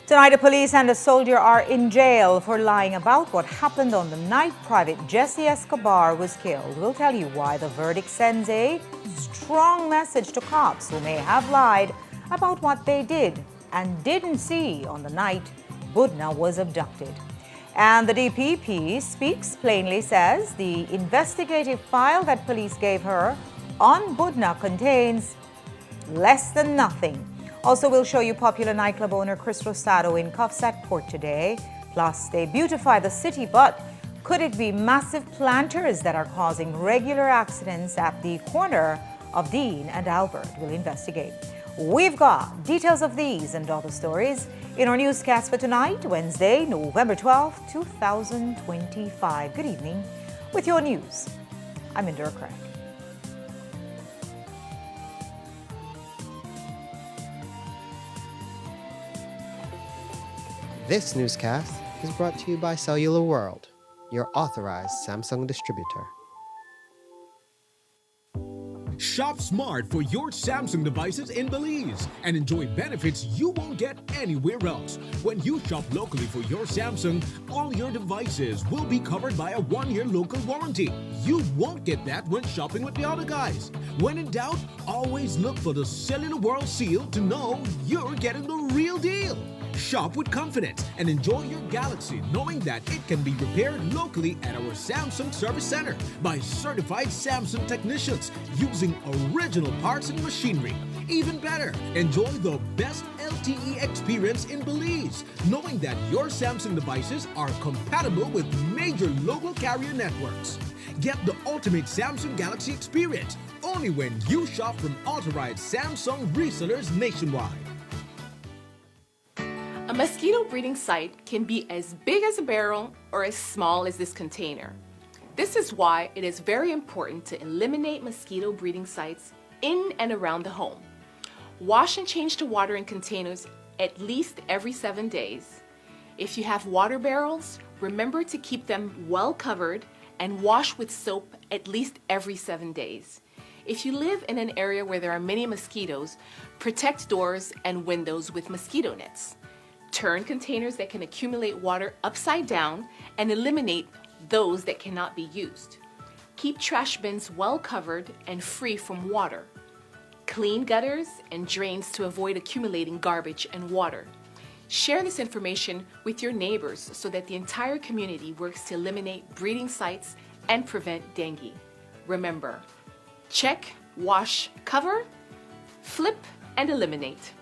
Tonight, a police and a soldier are in jail for lying about what happened on the night Private Jesse Escobar was killed. We'll tell you why the verdict sends a strong message to cops who may have lied about what they did and didn't see on the night Budna was abducted. And the DPP speaks plainly, says the investigative file that police gave her on Budna contains less than nothing. Also, we'll show you popular nightclub owner Chris Rosado in cuffs at court today. Plus, they beautify the city, but could it be massive planters that are causing regular accidents at the corner of Dean and Albert? We'll investigate. We've got details of these and other stories in our newscast for tonight, Wednesday, November 12th, 2025. Good evening. With your news, I'm Indira Craig. This newscast is brought to you by Cellular World, your authorized Samsung distributor. Shop smart for your Samsung devices in Belize and enjoy benefits you won't get anywhere else. When you shop locally for your Samsung, all your devices will be covered by a 1-year local warranty. You won't get that when shopping with the other guys. When in doubt, always look for the Cellular World seal to know you're getting the real deal. Shop with confidence and enjoy your Galaxy knowing that it can be repaired locally at our Samsung Service Center by certified Samsung technicians using original parts and machinery. Even better, enjoy the best LTE experience in Belize, knowing that your Samsung devices are compatible with major local carrier networks. Get the ultimate Samsung Galaxy experience only when you shop from authorized Samsung resellers nationwide. A mosquito breeding site can be as big as a barrel or as small as this container. This is why it is very important to eliminate mosquito breeding sites in and around the home. Wash and change the water in containers at least every 7 days. If you have water barrels, remember to keep them well covered and wash with soap at least every 7 days. If you live in an area where there are many mosquitoes, protect doors and windows with mosquito nets. Turn containers that can accumulate water upside down and eliminate those that cannot be used. Keep trash bins well covered and free from water. Clean gutters and drains to avoid accumulating garbage and water. Share this information with your neighbors so that the entire community works to eliminate breeding sites and prevent dengue. Remember, check, wash, cover, flip, and eliminate.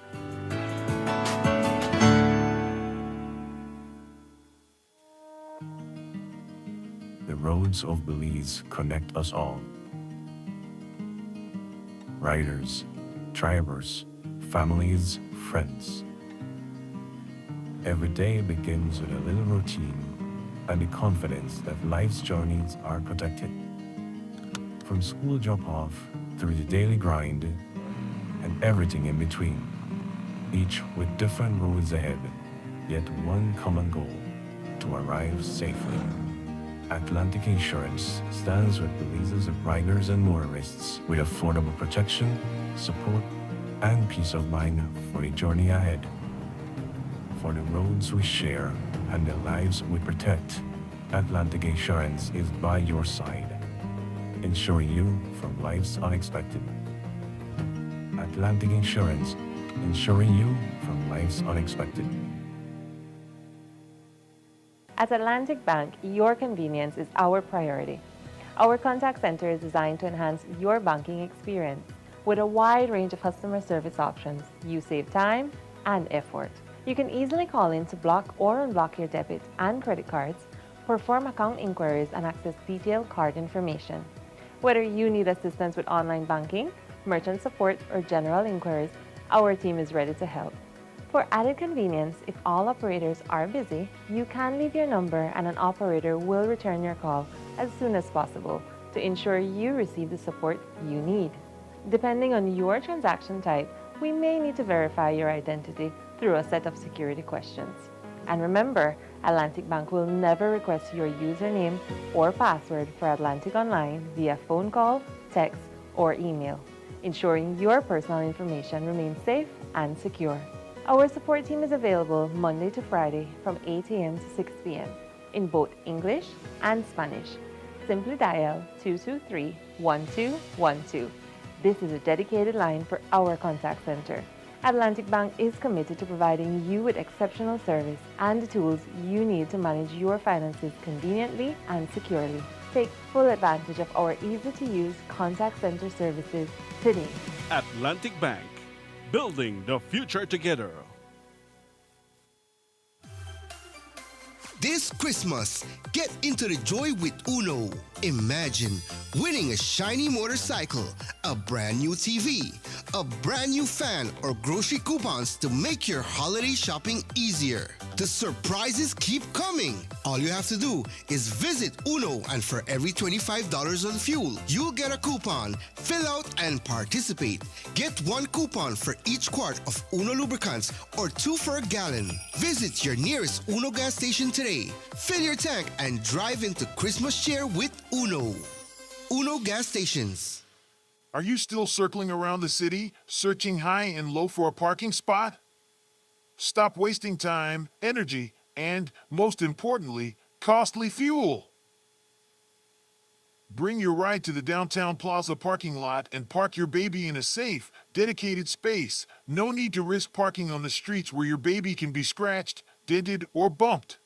The roads of Belize connect us all. Riders, drivers, families, friends. Every day begins with a little routine and the confidence that life's journeys are protected. From school drop-off through the daily grind and everything in between, each with different roads ahead, yet one common goal: to arrive safely. Atlantic Insurance stands with Belize's riders and motorists with affordable protection, support, and peace of mind for the journey ahead. For the roads we share and the lives we protect, Atlantic Insurance is by your side, insuring you from life's unexpected. Atlantic Insurance, insuring you from life's unexpected. At Atlantic Bank, your convenience is our priority. Our contact center is designed to enhance your banking experience. With a wide range of customer service options, you save time and effort. You can easily call in to block or unblock your debit and credit cards, perform account inquiries, and access detailed card information. Whether you need assistance with online banking, merchant support, or general inquiries, our team is ready to help. For added convenience, if all operators are busy, you can leave your number and an operator will return your call as soon as possible to ensure you receive the support you need. Depending on your transaction type, we may need to verify your identity through a set of security questions. And remember, Atlantic Bank will never request your username or password for Atlantic Online via phone call, text, or email, ensuring your personal information remains safe and secure. Our support team is available Monday to Friday from 8 a.m. to 6 p.m. in both English and Spanish. Simply dial 223-1212. This is a dedicated line for our contact center. Atlantic Bank is committed to providing you with exceptional service and the tools you need to manage your finances conveniently and securely. Take full advantage of our easy-to-use contact center services today. Atlantic Bank, building the future together. This Christmas, get into the joy with Uno. Imagine winning a shiny motorcycle, a brand new TV, a brand new fan, or grocery coupons to make your holiday shopping easier. The surprises keep coming. All you have to do is visit Uno, and for every $25 on fuel, you'll get a coupon. Fill out and participate. Get 1 coupon for each quart of Uno lubricants or 2 for a gallon. Visit your nearest Uno gas station today. Fill your tank and drive into Christmas cheer with Uno. Uno gas stations. Are you still circling around the city, searching high and low for a parking spot? Stop wasting time, energy, and, most importantly, costly fuel. Bring your ride to the Downtown Plaza parking lot and park your baby in a safe, dedicated space. No need to risk parking on the streets where your baby can be scratched, dented, or bumped.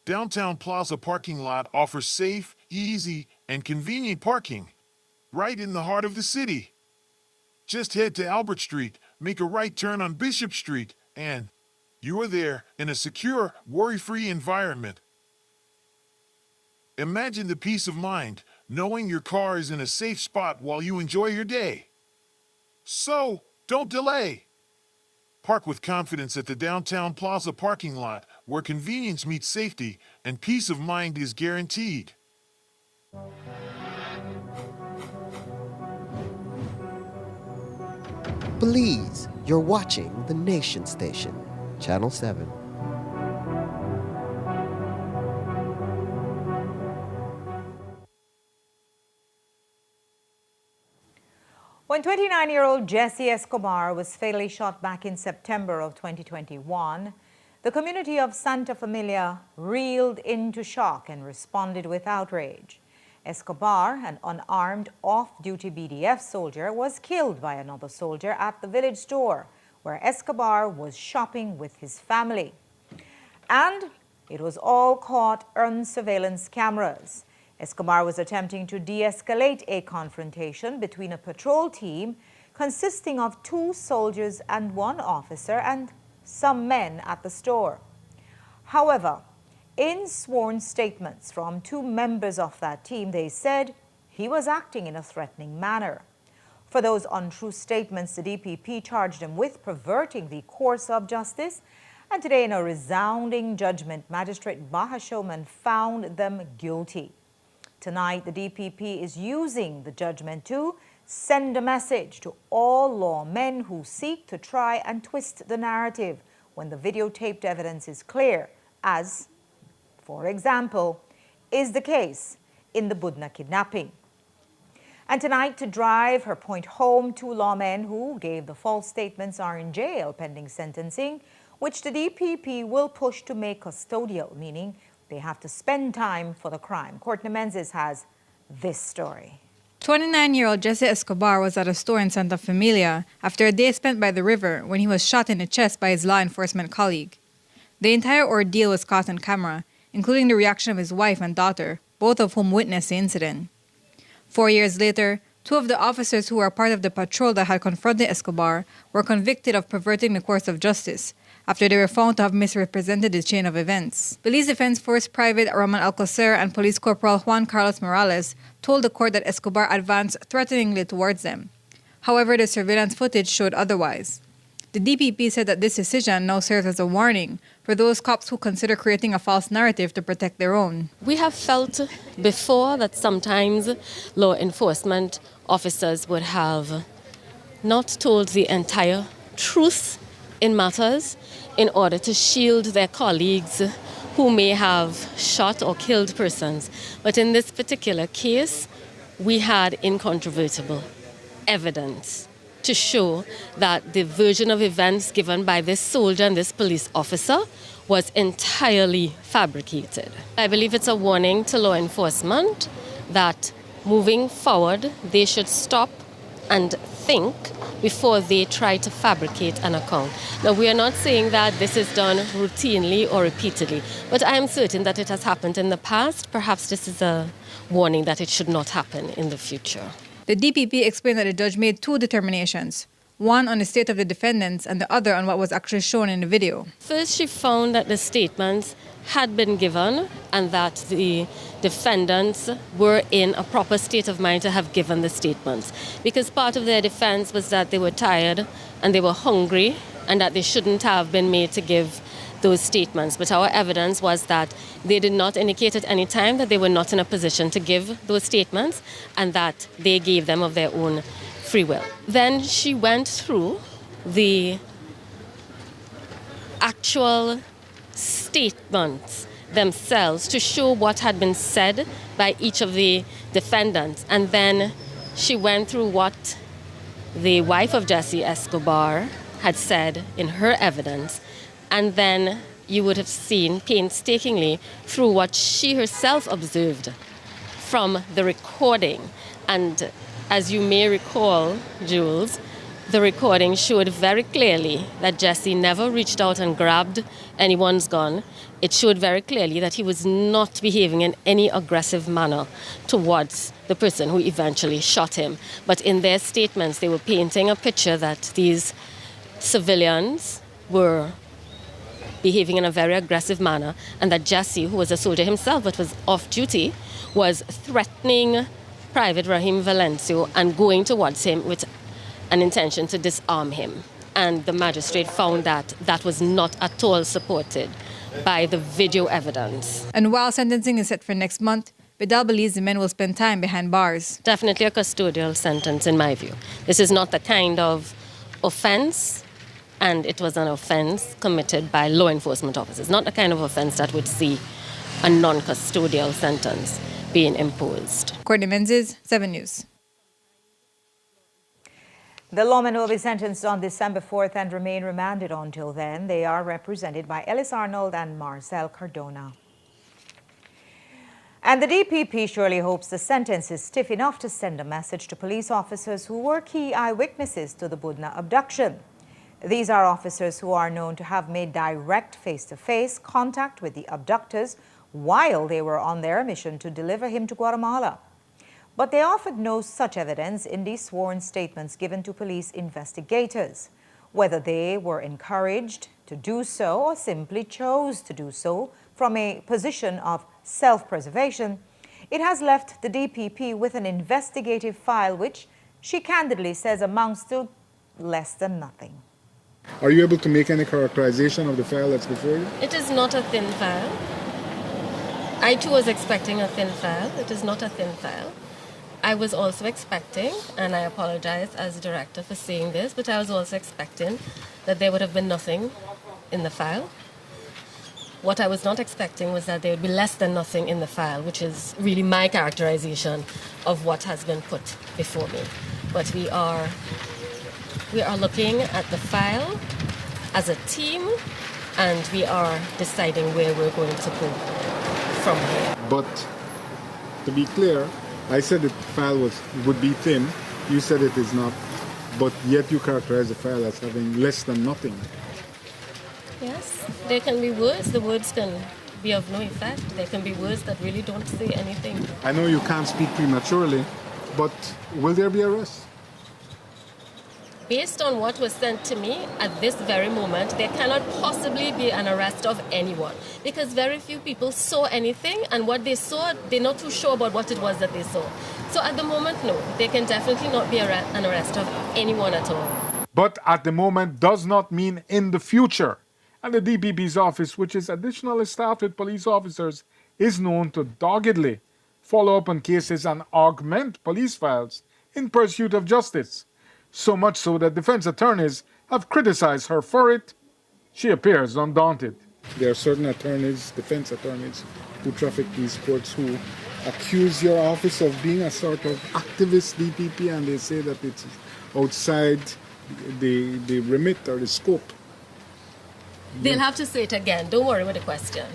Downtown Plaza parking lot offers safe, easy, and convenient parking right in the heart of the city. Just head to Albert Street, make a right turn on Bishop Street, and you are there in a secure, worry-free environment. Imagine the peace of mind knowing your car is in a safe spot while you enjoy your day. So, don't delay. Park with confidence at the Downtown Plaza parking lot, where convenience meets safety and peace of mind is guaranteed. Belize, you're watching the Nation Station, Channel 7. When 29-year-old Jesse Escobar was fatally shot back in September of 2021, the community of Santa Familia reeled into shock and responded with outrage. Escobar, an unarmed off-duty BDF soldier, was killed by another soldier at the village store where Escobar was shopping with his family. And it was all caught on surveillance cameras. Escobar was attempting to de-escalate a confrontation between a patrol team consisting of 2 soldiers and 1 officer and some men at the store. However, in sworn statements from 2 members of that team, they said he was acting in a threatening manner. For those untrue statements, the DPP charged him with perverting the course of justice, and today in a resounding judgment, Magistrate Baha Showman found them guilty. Tonight, the DPP is using the judgment to send a message to all lawmen who seek to try and twist the narrative when the videotaped evidence is clear, as, for example, is the case in the Budna kidnapping. And tonight, to drive her point home, 2 lawmen who gave the false statements are in jail pending sentencing, which the DPP will push to make custodial, meaning they have to spend time for the crime. Courtney Menzies has this story. 29-year-old Jesse Escobar was at a store in Santa Familia after a day spent by the river when he was shot in the chest by his law enforcement colleague. The entire ordeal was caught on camera, including the reaction of his wife and daughter, both of whom witnessed the incident. 4 years later, 2 of the officers who were part of the patrol that had confronted Escobar were convicted of perverting the course of justice after they were found to have misrepresented the chain of events. Belize Defense Force Private Roman Alcocer and Police Corporal Juan Carlos Morales told the court that Escobar advanced threateningly towards them. However, the surveillance footage showed otherwise. The DPP said that this decision now serves as a warning for those cops who consider creating a false narrative to protect their own. We have felt before that sometimes law enforcement officers would have not told the entire truth in matters in order to shield their colleagues who may have shot or killed persons. But in this particular case, we had incontrovertible evidence to show that the version of events given by this soldier and this police officer was entirely fabricated. I believe it's a warning to law enforcement that moving forward, they should stop and think before they try to fabricate an account. Now, we are not saying that this is done routinely or repeatedly, but I am certain that it has happened in the past. Perhaps this is a warning that it should not happen in the future. The DPP explained that the judge made two determinations, one on the state of the defendants and the other on what was actually shown in the video. First, she found that the statements had been given and that the defendants were in a proper state of mind to have given the statements, because part of their defense was that they were tired and they were hungry and that they shouldn't have been made to give those statements. But our evidence was that they did not indicate at any time that they were not in a position to give those statements and that they gave them of their own free will. Then she went through the actual statements themselves to show what had been said by each of the defendants. And then she went through what the wife of Jesse Escobar had said in her evidence. And then you would have seen painstakingly through what she herself observed from the recording. And as you may recall, Jules, the recording showed very clearly that Jesse never reached out and grabbed anyone's gun. It showed very clearly that he was not behaving in any aggressive manner towards the person who eventually shot him. But in their statements, they were painting a picture that these civilians were behaving in a very aggressive manner, and that Jesse, who was a soldier himself but was off duty, was threatening Private Rahim Valencio and going towards him with an intention to disarm him. And the magistrate found that that was not at all supported by the video evidence. And while sentencing is set for next month, Vidal believes the men will spend time behind bars. Definitely a custodial sentence, in my view. This is not the kind of offense, and it was an offense committed by law enforcement officers, not the kind of offense that would see a non-custodial sentence being imposed. Courtney Menzies, 7 News. The lawmen will be sentenced on December 4th and remain remanded until then. They are represented by Ellis Arnold and Marcel Cardona. And the DPP surely hopes the sentence is stiff enough to send a message to police officers who were key eyewitnesses to the Budna abduction. These are officers who are known to have made direct face-to-face contact with the abductors while they were on their mission to deliver him to Guatemala. But they offered no such evidence in these sworn statements given to police investigators. Whether they were encouraged to do so or simply chose to do so from a position of self-preservation, it has left the DPP with an investigative file which she candidly says amounts to less than nothing. Are you able to make any characterization of the file that's before you? It is not a thin file. I too was expecting a thin file. It is not a thin file. I was also expecting, and I apologize as director for saying this, but I was also expecting that there would have been nothing in the file. What I was not expecting was that there would be less than nothing in the file, which is really my characterization of what has been put before me. But we are looking at the file as a team, and we are deciding where we're going to go from here. But to be clear, I said the file would be thin. You said it is not, but yet you characterize the file as having less than nothing. Yes, there can be words. The words can be of no effect. There can be words that really don't say anything. I know you can't speak prematurely, but will there be arrests? Based on what was sent to me at this very moment, there cannot possibly be an arrest of anyone because very few people saw anything, and what they saw, they're not too sure about what it was that they saw. So at the moment, no, there can definitely not be an arrest of anyone at all. But at the moment does not mean in the future. And the DPP's office, which is additionally staffed with police officers, is known to doggedly follow up on cases and augment police files in pursuit of justice. So much so that defense attorneys have criticized her for it. She appears undaunted. There are certain attorneys, defense attorneys, who traffic these courts who accuse your office of being a sort of activist DPP, and they say that it's outside the remit or the scope. They'll have to say it again. Don't worry with the question.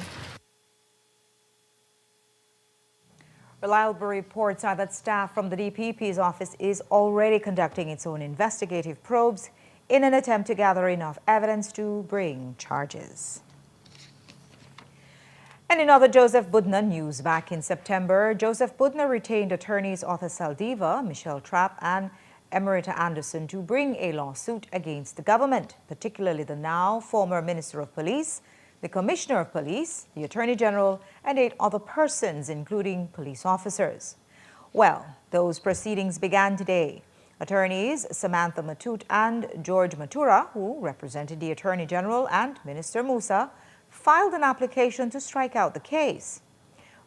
Reliable reports are that staff from the DPP's office is already conducting its own investigative probes in an attempt to gather enough evidence to bring charges. And in other Joseph Budner news, back in September, Joseph Budner retained attorneys Arthur Saldiva, Michelle Trapp, and Emerita Anderson to bring a lawsuit against the government, particularly the now former Minister of Police, the Commissioner of Police, the Attorney General, and 8 other persons, including police officers. Well, those proceedings began today. Attorneys Samantha Matute and George Matura, who represented the Attorney General and Minister Musa, filed an application to strike out the case.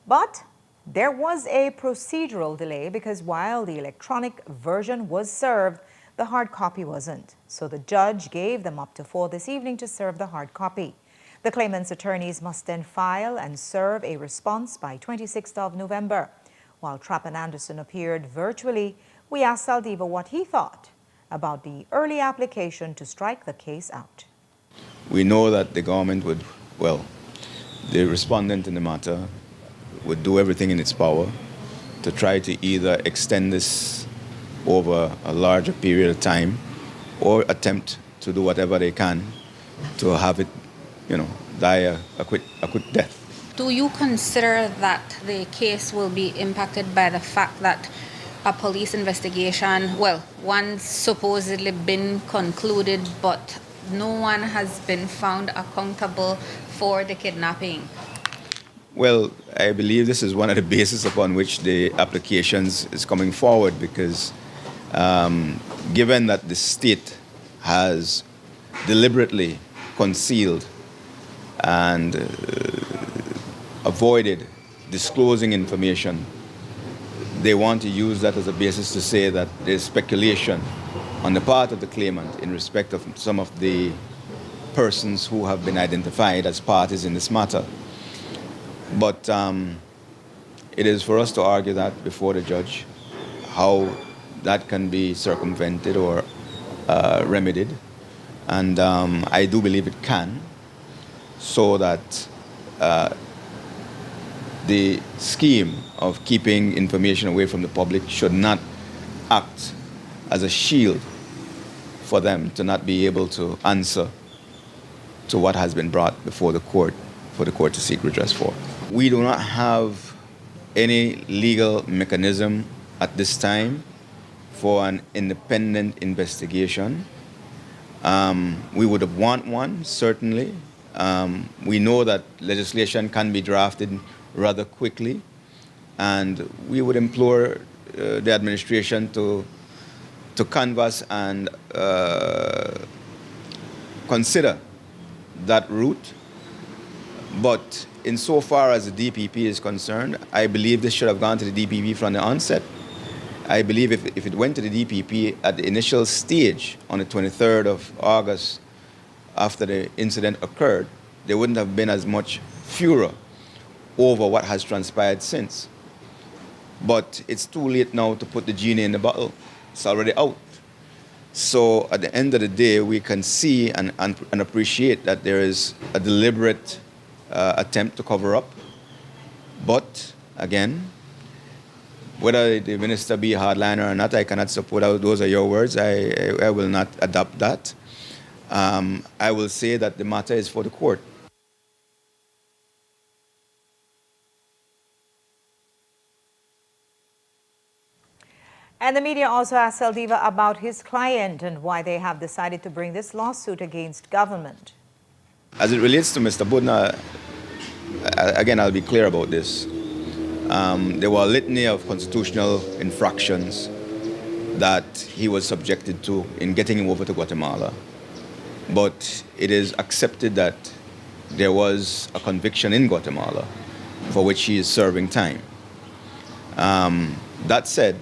But there was a procedural delay because while the electronic version was served, the hard copy wasn't. So the judge gave them up to 4 this evening to serve the hard copy. The claimant's attorneys must then file and serve a response by 26th of November. While Trapp and Anderson appeared virtually, we asked Saldiva what he thought about the early application to strike the case out. We know that the government would, well, the respondent in the matter would do everything in its power to try to either extend this over a larger period of time or attempt to do whatever they can to have it, die a quick death. Do you consider that the case will be impacted by the fact that a police investigation, one supposedly been concluded, but no one has been found accountable for the kidnapping? Well, I believe this is one of the bases upon which the applications is coming forward because given that the state has deliberately concealed and avoided disclosing information, they want to use that as a basis to say that there's speculation on the part of the claimant in respect of some of the persons who have been identified as parties in this matter. But it is for us to argue that before the judge, how that can be circumvented or remedied. And I do believe it can, so that the scheme of keeping information away from the public should not act as a shield for them to not be able to answer to what has been brought before the court for the court to seek redress for. We do not have any legal mechanism at this time for an independent investigation. We would have want one, certainly. We know that legislation can be drafted rather quickly, and we would implore the administration to canvass and consider that route. But insofar as the DPP is concerned, I believe this should have gone to the DPP from the onset. I believe if it went to the DPP at the initial stage on the 23rd of August after the incident occurred, there wouldn't have been as much furor over what has transpired since. But it's too late now to put the genie in the bottle. It's already out. So at the end of the day, we can see and appreciate that there is a deliberate attempt to cover up. But again, whether the minister be a hardliner or not, I cannot support. Those are your words. I will not adopt that. I will say that the matter is for the court. And the media also asked Saldiva about his client and why they have decided to bring this lawsuit against government. As it relates to Mr. Budner, again, I'll be clear about this. There were a litany of constitutional infractions that he was subjected to in getting him over to Guatemala. But it is accepted that there was a conviction in Guatemala for which he is serving time. That said,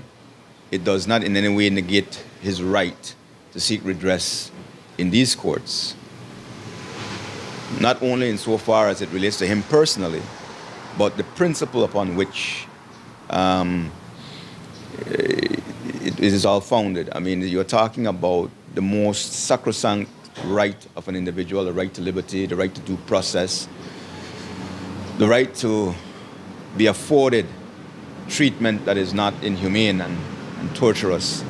it does not in any way negate his right to seek redress in these courts, not only insofar as it relates to him personally, but the principle upon which it is all founded. I mean, you're talking about the most sacrosanct right of an individual, the right to liberty, the right to due process, the right to be afforded treatment that is not inhumane and torturous.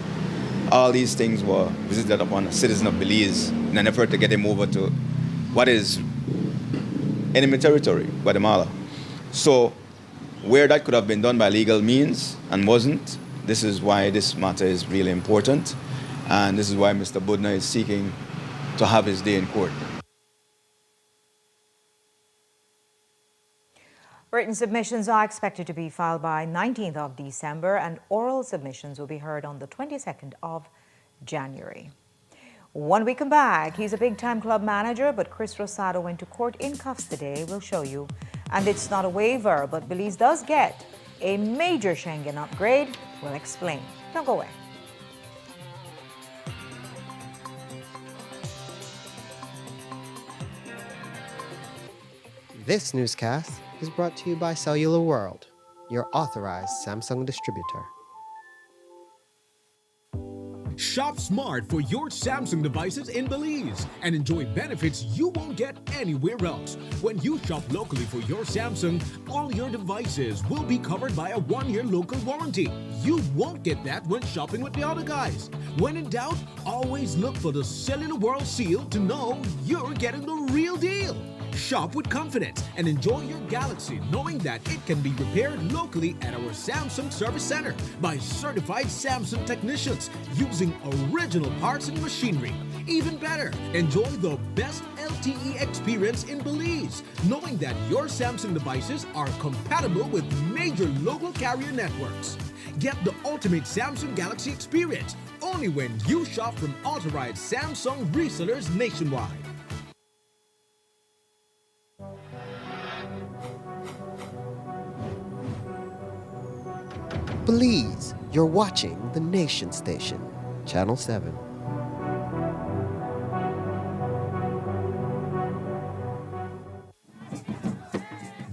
All these things were visited upon a citizen of Belize in an effort to get him over to what is enemy territory, Guatemala. So where that could have been done by legal means and wasn't, this is why this matter is really important. And this is why Mr. Budna is seeking to have his day in court. Written submissions are expected to be filed by 19th of December, and oral submissions will be heard on the 22nd of January. When we come back, he's a big-time club manager, but Chris Rosado went to court in cuffs today. We'll show you. And it's not a waiver, but Belize does get a major Schengen upgrade. We'll explain. Don't go away. This newscast is brought to you by Cellular World, your authorized Samsung distributor. Shop smart for your Samsung devices in Belize and enjoy benefits you won't get anywhere else. When you shop locally for your Samsung, all your devices will be covered by a 1-year local warranty. You won't get that when shopping with the other guys. When in doubt, always look for the Cellular World seal to know you're getting the real deal. Shop with confidence and enjoy your Galaxy knowing that it can be repaired locally at our Samsung Service Center by certified Samsung technicians using original parts and machinery. Even better, enjoy the best LTE experience in Belize, knowing that your Samsung devices are compatible with major local carrier networks. Get the ultimate Samsung Galaxy experience only when you shop from authorized Samsung resellers nationwide. Belize, you're watching the Nation Station, Channel 7.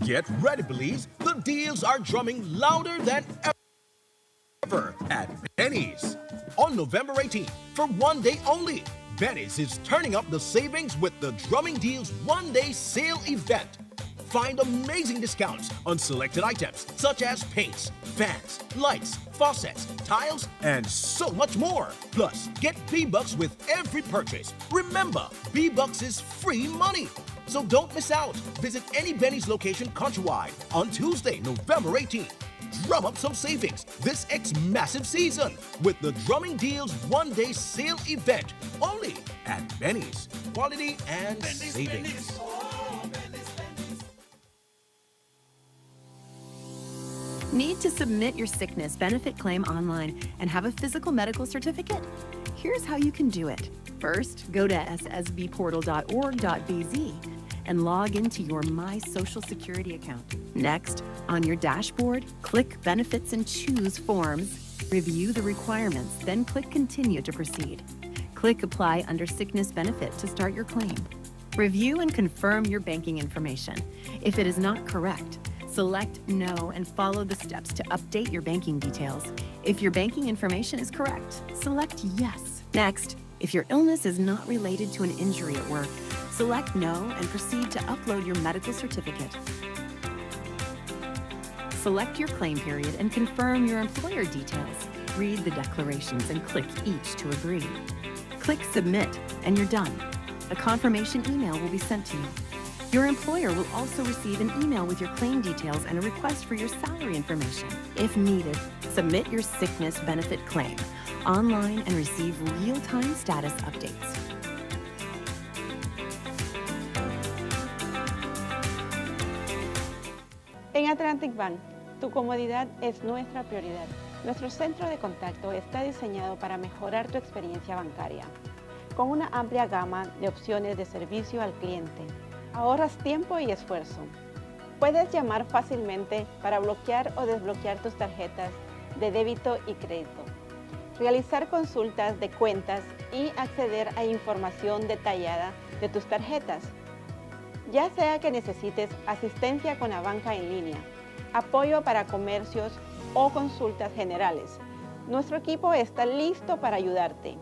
Get ready, Belize. The deals are drumming louder than ever at Benny's. On November 18th, for 1 day only, Benny's is turning up the savings with the Drumming Deals 1-day sale event. Find amazing discounts on selected items such as paints, fans, lights, faucets, tiles, and so much more. Plus, get B-Bucks with every purchase. Remember, B-Bucks is free money. So don't miss out. Visit any Benny's location countrywide on Tuesday, November 18th. Drum up some savings this massive season with the Drumming Deals 1-day sale event only at Benny's. Quality and savings. Need to submit your sickness benefit claim online and have a physical medical certificate? Here's how you can do it. First, go to ssbportal.org.bz and log into your My Social Security account. Next, on your dashboard, click Benefits and choose Forms. Review the requirements, then click Continue to proceed. Click Apply under Sickness Benefit to start your claim. Review and confirm your banking information. If it is not correct, select No and follow the steps to update your banking details. If your banking information is correct, select Yes. Next, if your illness is not related to an injury at work, select No and proceed to upload your medical certificate. Select your claim period and confirm your employer details. Read the declarations and click each to agree. Click Submit and you're done. A confirmation email will be sent to you. Your employer will also receive an email with your claim details and a request for your salary information. If needed, submit your sickness benefit claim online and receive real-time status updates. En Atlantic Bank, tu comodidad es nuestra prioridad. Nuestro centro de contacto está diseñado para mejorar tu experiencia bancaria, con una amplia gama de opciones de servicio al cliente. Ahorras tiempo y esfuerzo. Puedes llamar fácilmente para bloquear o desbloquear tus tarjetas de débito y crédito, realizar consultas de cuentas y acceder a información detallada de tus tarjetas. Ya sea que necesites asistencia con la banca en línea, apoyo para comercios o consultas generales, Nuestro equipo está listo para ayudarte.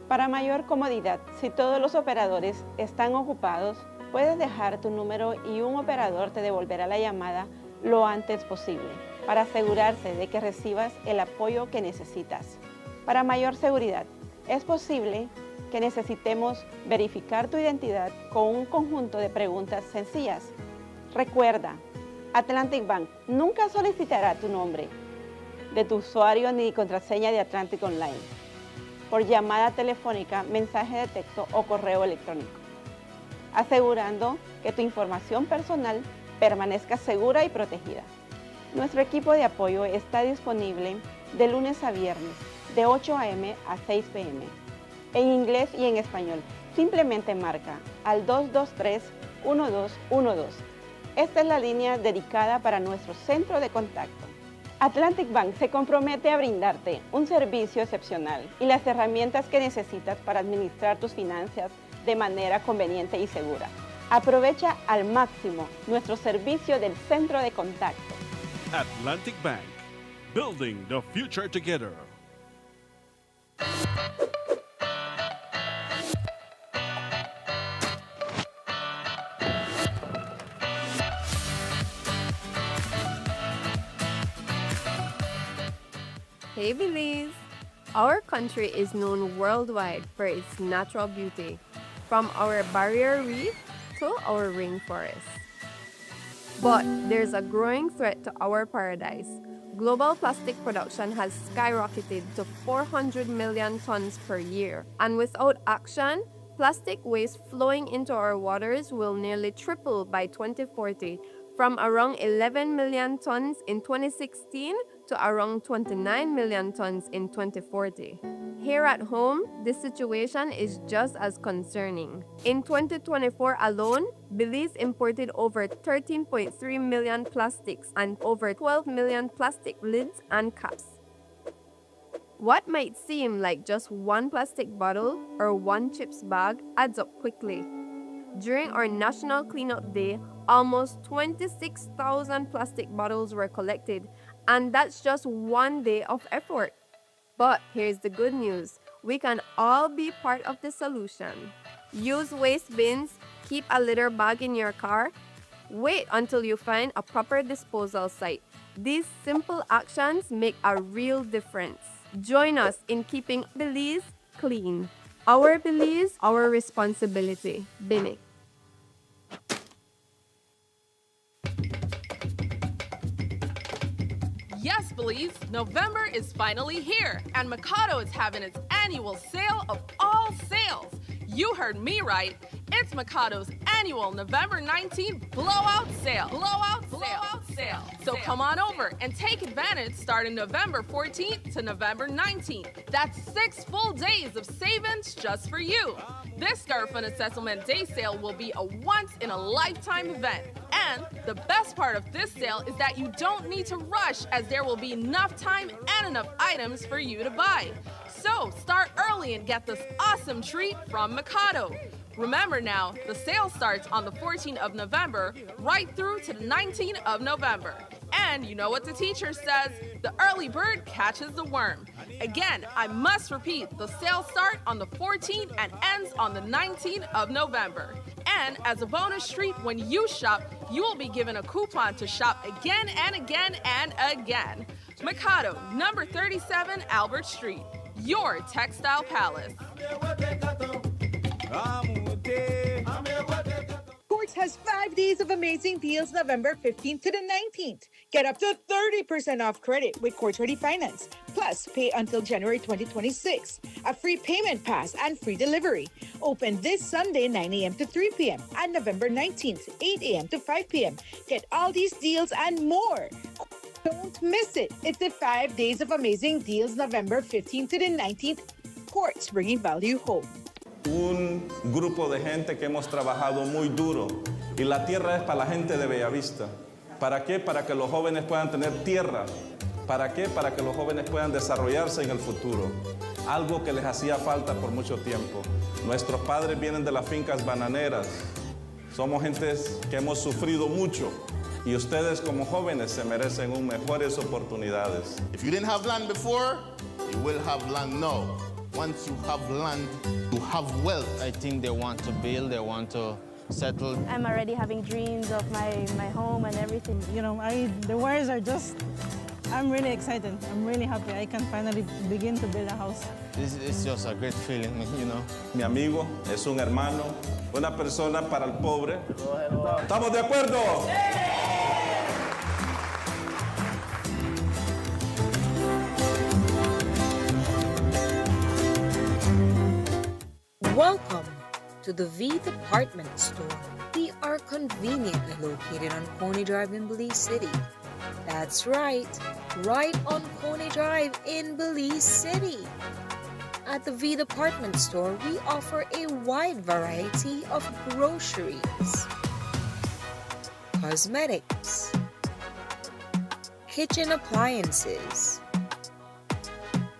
Para mayor comodidad, si todos los operadores están ocupados, puedes dejar tu número y un operador te devolverá la llamada lo antes posible para asegurarse de que recibas el apoyo que necesitas. Para mayor seguridad, es posible que necesitemos verificar tu identidad con un conjunto de preguntas sencillas. Recuerda, Atlantic Bank nunca solicitará tu nombre de tu usuario ni contraseña de Atlantic Online por llamada telefónica, mensaje de texto o correo electrónico, asegurando que tu información personal permanezca segura y protegida. Nuestro equipo de apoyo está disponible de lunes a viernes, de 8 a.m. a 6 p.m., en inglés y en español. Simplemente marca al 223-1212. Esta es la línea dedicada para nuestro centro de contacto. Atlantic Bank se compromete a brindarte un servicio excepcional y las herramientas que necesitas para administrar tus finanzas de manera conveniente y segura. Aprovecha al máximo nuestro servicio del centro de contacto. Atlantic Bank, building the future together. Hey Belize! Our country is known worldwide for its natural beauty, from our barrier reef to our rainforest. But there's a growing threat to our paradise. Global plastic production has skyrocketed to 400 million tons per year, and without action, plastic waste flowing into our waters will nearly triple by 2040, from around 11 million tons in 2016 to around 29 million tons in 2040. Here at home, the situation is just as concerning. In 2024 alone, Belize imported over 13.3 million plastics and over 12 million plastic lids and caps. What might seem like just one plastic bottle or one chips bag adds up quickly. During our National Cleanup Day, almost 26,000 plastic bottles were collected, and that's just one day of effort. But here's the good news. We can all be part of the solution. Use waste bins, keep a litter bag in your car, wait until you find a proper disposal site. These simple actions make a real difference. Join us in keeping Belize clean. Our Belize, our responsibility. Bini. Yes, Belize, November is finally here, and Mikado is having its annual sale of all sales. You heard me right. It's Mikado's annual November 19th blowout sale. Blowout sale. So come on over and take advantage starting November 14th to November 19th. That's 6 full days of savings just for you. This Garfund Assessment Day sale will be a once-in-a-lifetime event. And the best part of this sale is that you don't need to rush, as there will be enough time and enough items for you to buy. So start early and get this awesome treat from Mikado. Remember now, the sale starts on the 14th of November right through to the 19th of November. And you know what the teacher says, the early bird catches the worm. Again, I must repeat, the sale starts on the 14th and ends on the 19th of November. And as a bonus treat, when you shop, you will be given a coupon to shop again and again and again. Mikado, number 37 Albert Street, your textile palace. Quartz has 5 days of amazing deals November 15th to the 19th. Get up to 30% off credit with Quartz Ready Finance. Plus, pay until January 2026. A free payment pass and free delivery. Open this Sunday 9 a.m. to 3 p.m. and November 19th 8 a.m. to 5 p.m. Get all these deals and more. Don't miss it. It's the 5 days of amazing deals November 15th to the 19th. Quartz, bringing value home. Un grupo de gente que hemos trabajado muy duro y la tierra es para la gente de Bellavista. ¿Para qué? Para que los jóvenes puedan tener tierra. ¿Para qué? Para que los jóvenes puedan desarrollarse en el futuro. Algo que les hacía falta por mucho tiempo. Nuestros padres vienen de las fincas bananeras. Somos gentes que hemos sufrido mucho Y ustedes como jóvenes se merecen mejores oportunidades. If you didn't have land before, you will have land now. Once you have land, you have wealth. I think they want to build, they want to settle. I'm already having dreams of my home and everything. You know, the words are just, I'm really excited. I'm really happy. I can finally begin to build a house. This is just a great feeling, you know. Mi amigo es un hermano, una persona para el pobre. ¿Estamos de acuerdo? Welcome to the V Department Store. We are conveniently located on Coney Drive in Belize City. That's right on Coney Drive in Belize City. At the V Department Store, we offer a wide variety of groceries, cosmetics, kitchen appliances,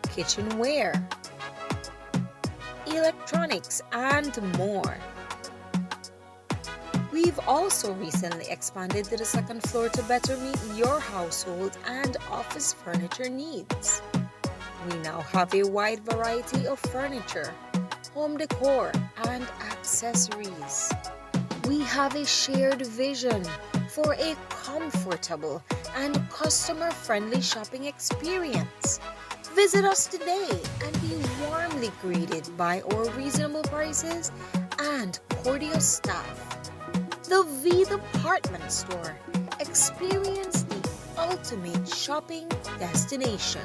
kitchenware, electronics, and more. We've also recently expanded to the second floor to better meet your household and office furniture needs. We now have a wide variety of furniture, home decor, and accessories. We have a shared vision for a comfortable and customer-friendly shopping experience. Visit us today and be warmly greeted by our reasonable prices and cordial staff. The V Department Store. Experience the ultimate shopping destination.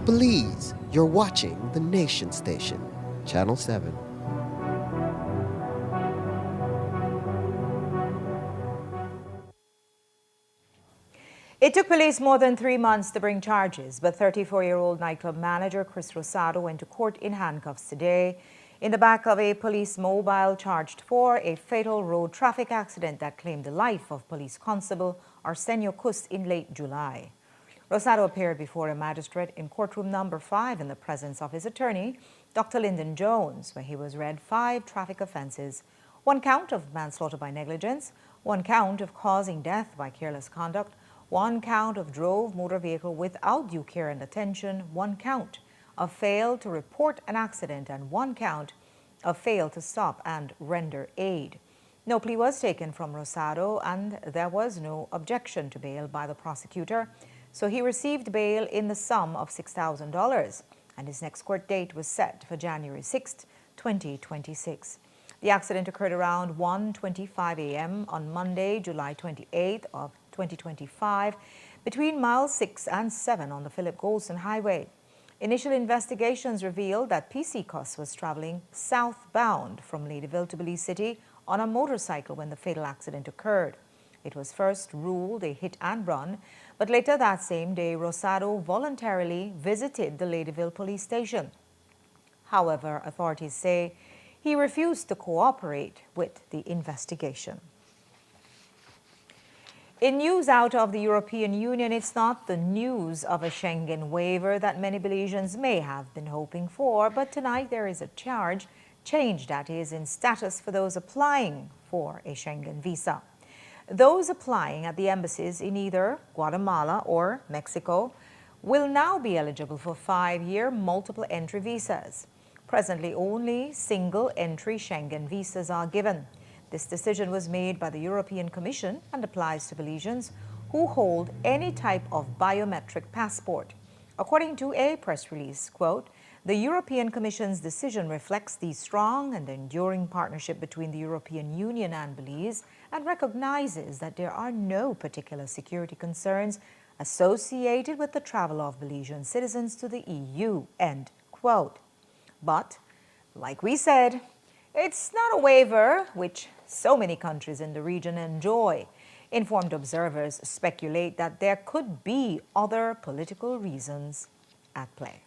Belize, you're watching the Nation Station, Channel 7. It took police more than 3 months to bring charges, but 34-year-old nightclub manager Chris Rosado went to court in handcuffs today in the back of a police mobile charged for a fatal road traffic accident that claimed the life of police constable Arsenio Cus in late July. Rosado appeared before a magistrate in courtroom number 5 in the presence of his attorney, Dr. Lyndon Jones, where he was read 5 traffic offenses, 1 count of manslaughter by negligence, 1 count of causing death by careless conduct, 1 count of drove motor vehicle without due care and attention, 1 count of failed to report an accident, and 1 count of failed to stop and render aid. No plea was taken from Rosado, and there was no objection to bail by the prosecutor, so he received bail in the sum of $6,000, and his next court date was set for January 6, 2026. The accident occurred around 1:25 a.m. on Monday, July 28th of 2025, between miles 6 and 7 on the Philip Golson Highway. Initial investigations revealed that PC Cus was traveling southbound from Ladyville to Belize City on a motorcycle when the fatal accident occurred. It was first ruled a hit and run, but later that same day, Rosado voluntarily visited the Ladyville police station. However, authorities say he refused to cooperate with the investigation. In news out of the European Union, it's not the news of a Schengen waiver that many Belizeans may have been hoping for, but tonight there is a change that is in status for those applying for a Schengen visa. Those applying at the embassies in either Guatemala or Mexico will now be eligible for 5-year multiple entry visas. Presently, only single-entry Schengen visas are given. This decision was made by the European Commission and applies to Belizeans who hold any type of biometric passport. According to a press release, quote, "The European Commission's decision reflects the strong and enduring partnership between the European Union and Belize and recognizes that there are no particular security concerns associated with the travel of Belizean citizens to the EU," end quote. But, like we said, it's not a waiver which so many countries in the region enjoy. Informed observers speculate that there could be other political reasons at play.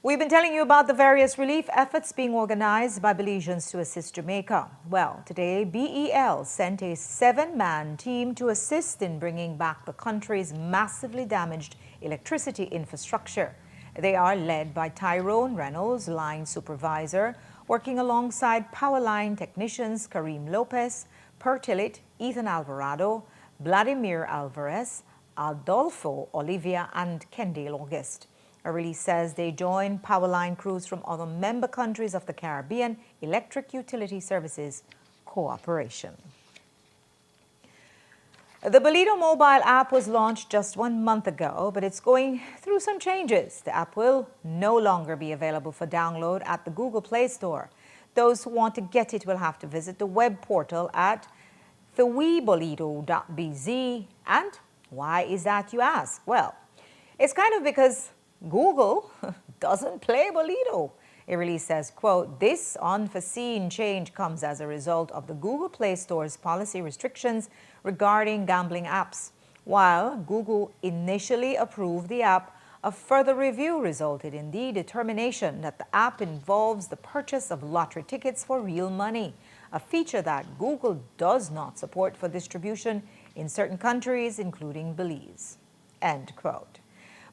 We've been telling you about the various relief efforts being organized by Belizeans to assist Jamaica. Well, today, BEL sent a 7-man team to assist in bringing back the country's massively damaged electricity infrastructure. They are led by Tyrone Reynolds, line supervisor, working alongside power line technicians Kareem Lopez, Pertilit, Ethan Alvarado, Vladimir Alvarez, Adolfo Olivia, and Kendall August. A release says they join powerline crews from other member countries of the Caribbean Electric Utility Services Cooperation. The Bolido mobile app was launched just 1 month ago, but it's going through some changes. The app will no longer be available for download at the Google Play Store. Those who want to get it will have to visit the web portal at thewebolido.bz. And why is that, you ask? Well, it's kind of because Google doesn't play Bolido. A release says, quote, "This unforeseen change comes as a result of the Google Play Store's policy restrictions regarding gambling apps. While Google initially approved the app, a further review resulted in the determination that the app involves the purchase of lottery tickets for real money, a feature that Google does not support for distribution in certain countries, including Belize." End quote.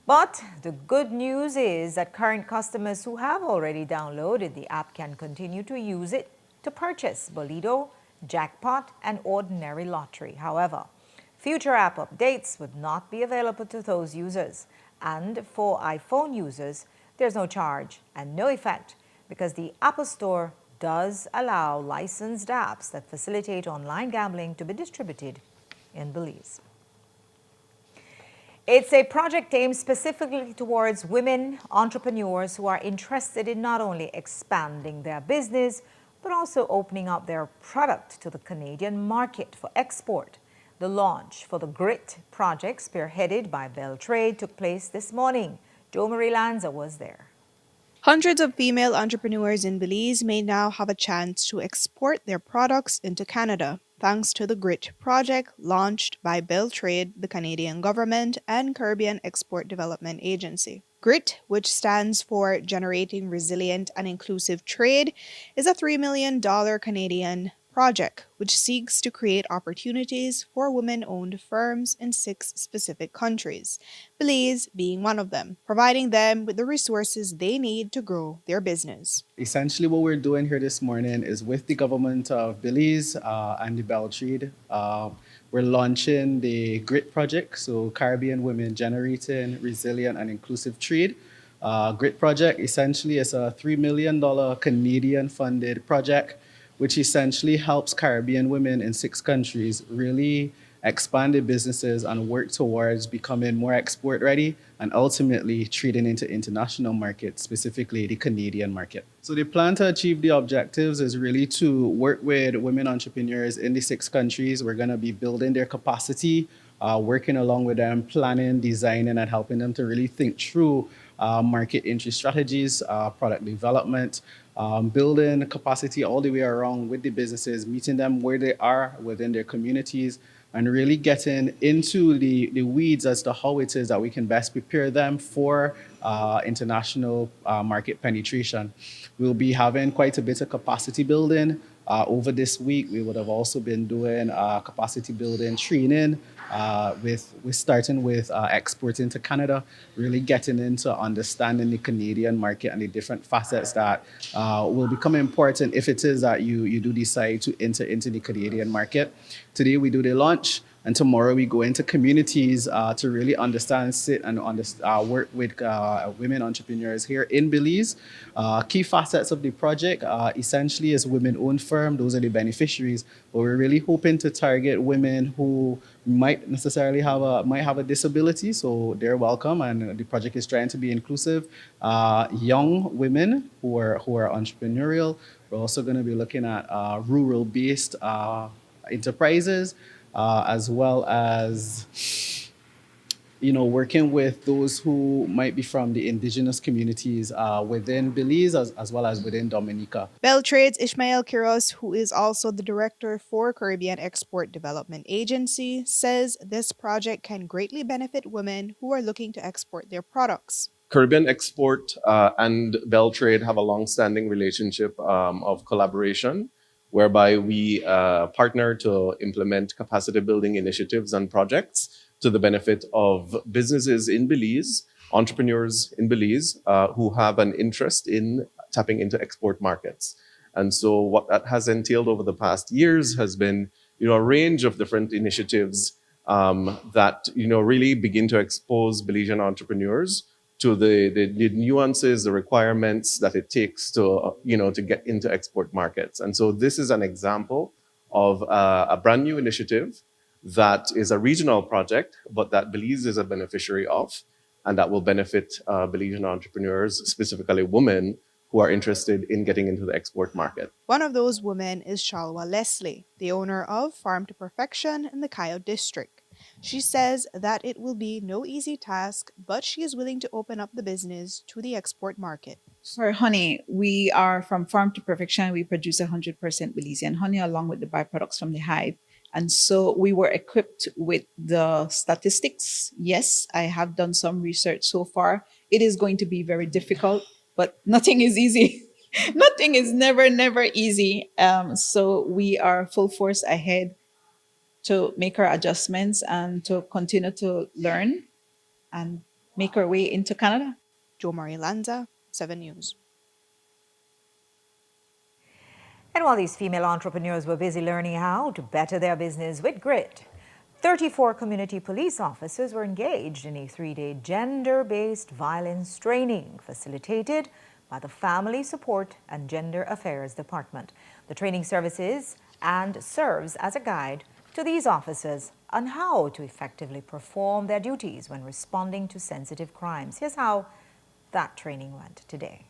But the good news is that current customers who have already downloaded the app can continue to use it to purchase Bolido, Jackpot, and Ordinary Lottery. However, future app updates would not be available to those users. And for iPhone users, there's no charge and no effect because the Apple Store does allow licensed apps that facilitate online gambling to be distributed in Belize. It's a project aimed specifically towards women entrepreneurs who are interested in not only expanding their business, but also opening up their product to the Canadian market for export. The launch for the GRIT project, spearheaded by Bell Trade, took place this morning. Jo Marie Lanza was there. Hundreds of female entrepreneurs in Belize may now have a chance to export their products into Canada, thanks to the GRIT project launched by Bell Trade, the Canadian government, and Caribbean Export Development Agency. GRIT, which stands for Generating Resilient and Inclusive Trade, is a $3 million Canadian project which seeks to create opportunities for women-owned firms in 6 specific countries, Belize being one of them, providing them with the resources they need to grow their business. Essentially what we're doing here this morning is with the government of Belize and the Bell Trade, we're launching the GRIT project, so Caribbean Women Generating Resilient and Inclusive Trade. GRIT project essentially is a $3 million Canadian funded project which essentially helps Caribbean women in 6 countries really expand their businesses and work towards becoming more export ready and ultimately trading into international markets, specifically the Canadian market. So the plan to achieve the objectives is really to work with women entrepreneurs in the 6 countries. We're gonna be building their capacity, working along with them, planning, designing, and helping them to really think through market entry strategies, product development, building capacity all the way around with the businesses, meeting them where they are within their communities, and really getting into the weeds as to how it is that we can best prepare them for international market penetration. We'll be having quite a bit of capacity building. Over this week, we would have also been doing capacity building training, we're starting with exporting to Canada, really getting into understanding the Canadian market and the different facets that will become important if it is that you do decide to enter into the Canadian market. Today we do the launch, and tomorrow we go into communities to really understand, sit and work with women entrepreneurs here in Belize. Key facets of the project essentially is women-owned firm. Those are the beneficiaries, but we're really hoping to target women who might necessarily have a disability, so they're welcome, and the project is trying to be inclusive. Young women who are entrepreneurial. We're also going to be looking at rural-based enterprises, as well as working with those who might be from the indigenous communities within Belize as well as within Dominica. Bell Trade's Ishmael Quiros, who is also the director for Caribbean Export Development Agency, says this project can greatly benefit women who are looking to export their products. Caribbean Export and Bell Trade have a long-standing relationship of collaboration, whereby we partner to implement capacity building initiatives and projects to the benefit of businesses in Belize, entrepreneurs in Belize who have an interest in tapping into export markets. And so what that has entailed over the past years has been, a range of different initiatives that, really begin to expose Belizean entrepreneurs to the nuances, the requirements that it takes to, to get into export markets. And so this is an example of a brand new initiative that is a regional project, but that Belize is a beneficiary of, and that will benefit Belizean entrepreneurs, specifically women, who are interested in getting into the export market. One of those women is Shalwa Leslie, the owner of Farm to Perfection in the Cayo district. She says that it will be no easy task, but she is willing to open up the business to the export market. For honey, we are from Farm to Perfection. We produce 100% Belizean honey along with the byproducts from the hive. And so we were equipped with the statistics. Yes, I have done some research so far. It is going to be very difficult, but nothing is easy. Nothing is never easy. So we are full force ahead to make our adjustments and to continue to learn and make our way into Canada. Jo Marie Lanza, 7 News. And while these female entrepreneurs were busy learning how to better their business with grit, 34 community police officers were engaged in a 3-day gender-based violence training facilitated by the Family Support and Gender Affairs Department. The training services and serves as a guide to these officers on how to effectively perform their duties when responding to sensitive crimes. Here's how that training went today.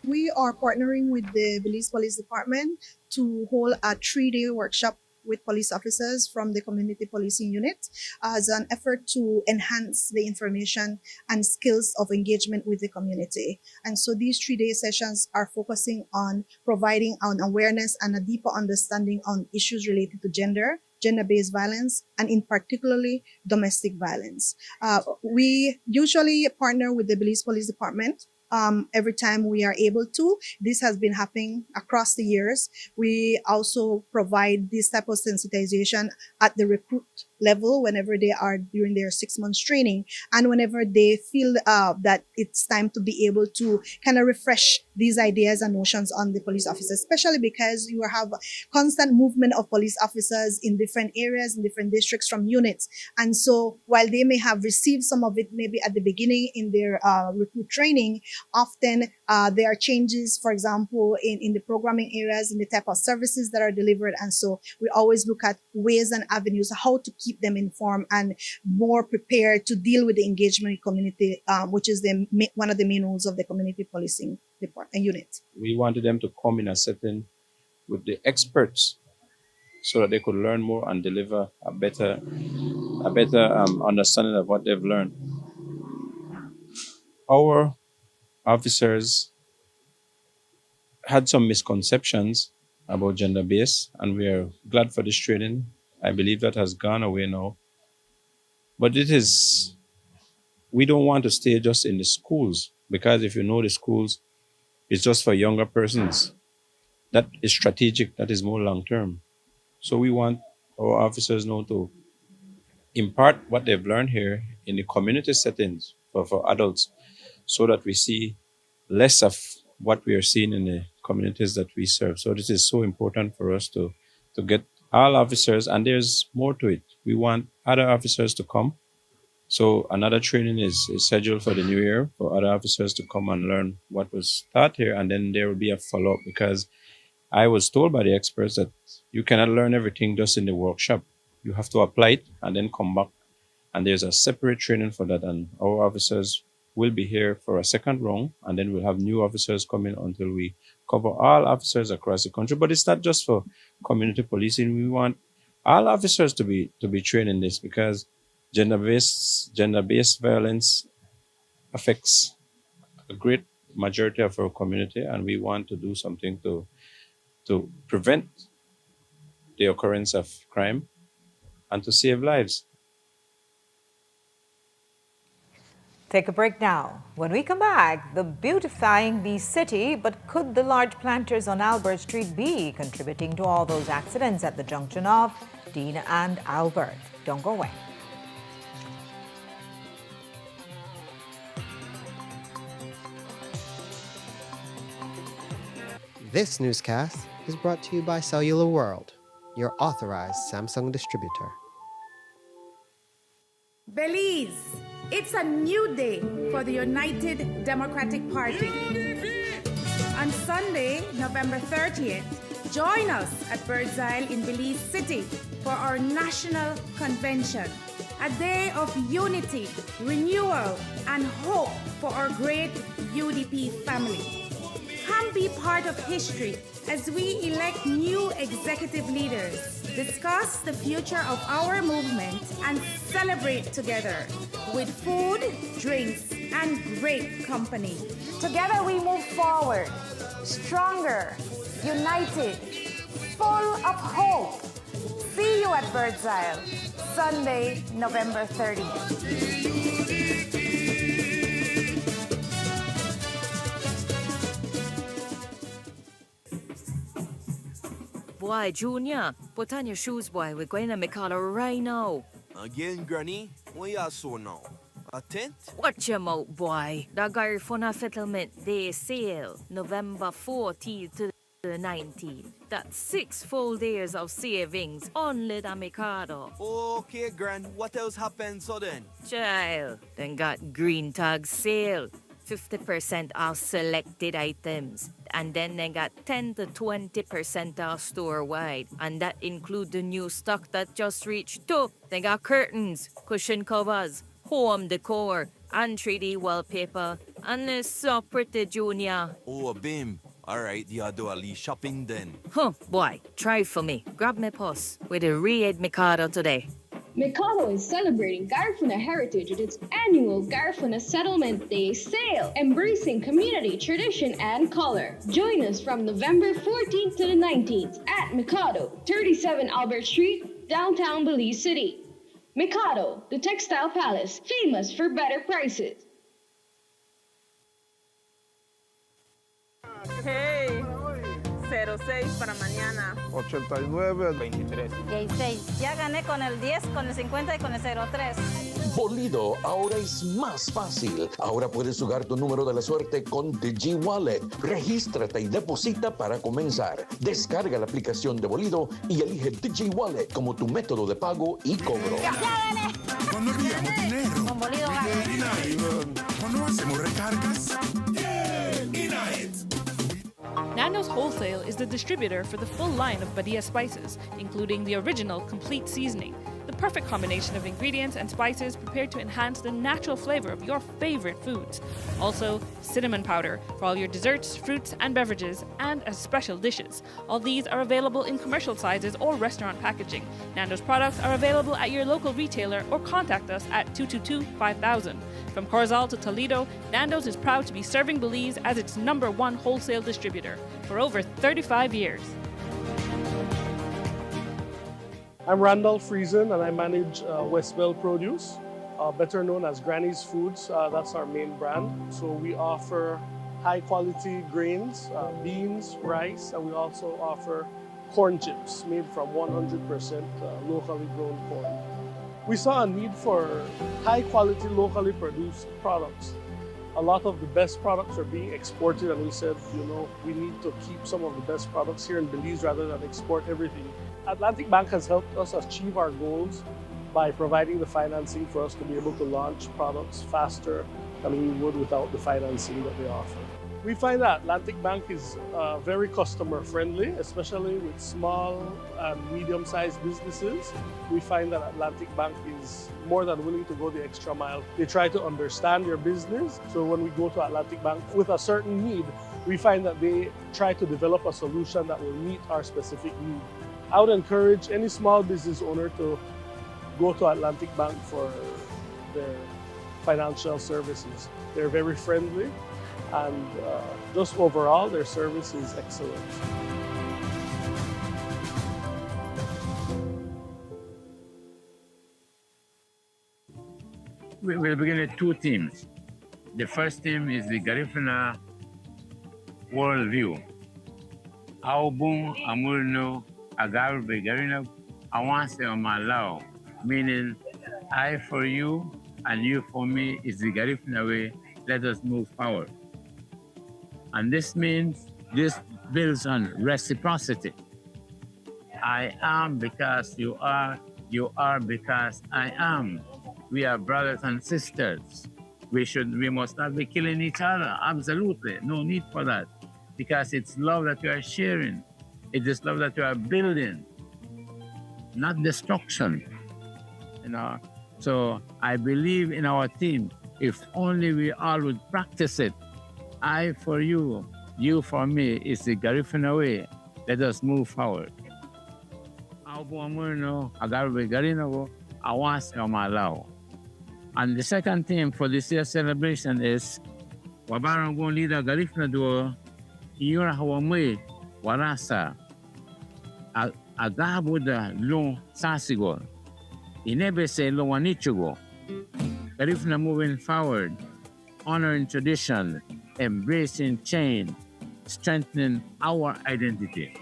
We are partnering with the Belize Police Department to hold a 3-day workshop with police officers from the community policing unit as an effort to enhance the information and skills of engagement with the community. And so these 3-day sessions are focusing on providing an awareness and a deeper understanding on issues related to gender-based violence, and in particularly domestic violence. We usually partner with the Belize Police Department every time we are able to. This has been happening across the years. We also provide this type of sensitization at the recruit level whenever they are during their 6 months training, and whenever they feel that it's time to be able to kind of refresh these ideas and notions on the police officers, especially because you have constant movement of police officers in different areas, in different districts from units. And so while they may have received some of it maybe at the beginning in their recruit training, often there are changes, for example, in the programming areas, in the type of services that are delivered. And so we always look at ways and avenues how to keep them informed and more prepared to deal with the engagement community, which is one of the main roles of the community policing department unit. We wanted them to come in a setting with the experts so that they could learn more and deliver a better understanding of what they've learned. Our officers had some misconceptions about gender-based, and we are glad for this training. I believe that has gone away now. But we don't want to stay just in the schools, because if you know the schools, it's just for younger persons. That is strategic, that is more long-term. So we want our officers now to impart what they've learned here in the community settings for adults, so that we see less of what we are seeing in the communities that we serve. So this is so important for us to get all officers, and there's more to it. We want other officers to come. So another training is scheduled for the new year for other officers to come and learn what was taught here, and then there will be a follow-up, because I was told by the experts that you cannot learn everything just in the workshop. You have to apply it and then come back. And there's a separate training for that, and our officers will be here for a second round, and then we'll have new officers coming until we cover all officers across the country. But it's not just for community policing. We want all officers to be trained in this, because gender-based violence affects a great majority of our community, and we want to do something to prevent the occurrence of crime and to save lives. Take a break now. When we come back, the beautifying the city, but could the large planters on Albert Street be contributing to all those accidents at the junction of Dean and Albert? Don't go away. This newscast is brought to you by Cellular World, your authorized Samsung distributor. Belize, it's a new day for the United Democratic Party. On Sunday, November 30th, join us at Birds Isle in Belize City for our national convention, a day of unity, renewal, and hope for our great UDP family. Come be part of history as we elect new executive leaders, discuss the future of our movement, and celebrate together with food, drinks, and great company. Together we move forward, stronger, united, full of hope. See you at Birds Isle, Sunday, November 30th. Boy, Junior, put on your shoes, boy. We're going to Mikado right now. Again, Granny? What you so now? A tent? Watch your mouth, boy. The Garifuna Settlement Day sale, November 14th to the 19th. That's 6 full days of savings, only the Mikado. Okay, Gran. What else happened so then? Child, then got green tag sale. 50% off selected items. And then they got 10 to 20% off store-wide. And that include the new stock that just reached too. They got curtains, cushion covers, home decor, and 3D wallpaper. And it's so pretty, Junior. Oh, Bim. All right, you do a little shopping then. Huh, boy, try for me. Grab me purse with a Red Mikado today. Mikado is celebrating Garifuna heritage with its annual Garifuna Settlement Day sale, embracing community, tradition, and color. Join us from November 14th to the 19th at Mikado, 37 Albert Street, downtown Belize City. Mikado, the textile palace, famous for better prices. Hey, 06 para mañana. 89, 23. 16. Ya gané con el 10, con el 50 y con el 03. Bolido ahora es más fácil. Ahora puedes jugar tu número de la suerte con Digi Wallet. Regístrate y deposita para comenzar. Descarga la aplicación de Bolido y elige Digi Wallet como tu método de pago y cobro. ¡Ya gané! Cuando enviamos dinero. Con Bolido gana. Cuando hacemos recargas. Nando's Wholesale is the distributor for the full line of Badia spices, including the original complete seasoning, the perfect combination of ingredients and spices prepared to enhance the natural flavor of your favorite foods. Also, cinnamon powder for all your desserts, fruits, and beverages, and as special dishes. All these are available in commercial sizes or restaurant packaging. Nando's products are available at your local retailer or contact us at 222-5000. From Corozal to Toledo, Nando's is proud to be serving Belize as its #1 wholesale distributor for over 35 years. I'm Randall Friesen and I manage Westbell Produce, better known as Granny's Foods. That's our main brand. So we offer high quality grains, beans, rice, and we also offer corn chips made from 100% locally grown corn. We saw a need for high quality locally produced products. A lot of the best products are being exported, and we said, we need to keep some of the best products here in Belize rather than export everything. Atlantic Bank has helped us achieve our goals by providing the financing for us to be able to launch products faster than we would without the financing that they offer. We find that Atlantic Bank is very customer friendly, especially with small and medium-sized businesses. We find that Atlantic Bank is more than willing to go the extra mile. They try to understand your business. So when we go to Atlantic Bank with a certain need, we find that they try to develop a solution that will meet our specific need. I would encourage any small business owner to go to Atlantic Bank for their financial services. They're very friendly, and just overall, their service is excellent. We'll begin with 2 teams. The first theme is the Garifuna worldview. Aubun amulno agarbe garina awanse omalao, meaning I for you and you for me is the Garifuna way. Let us move forward. And this means this builds on reciprocity. I am because you are because I am. We are brothers and sisters. We must not be killing each other. Absolutely. No need for that. Because it's love that we are sharing. It is love that we are building, not destruction. You know. So I believe in our team. If only we all would practice it. I for you, you for me is the Garifuna way. Let us move forward. And the second theme for this year's celebration is Wabarangon Leader Garifuna Duo Yura Hawamwe Warasa Agabuda Long Sasigo Inebese Lowanichugo. Garifuna moving forward, honoring tradition, embracing change, strengthening our identity,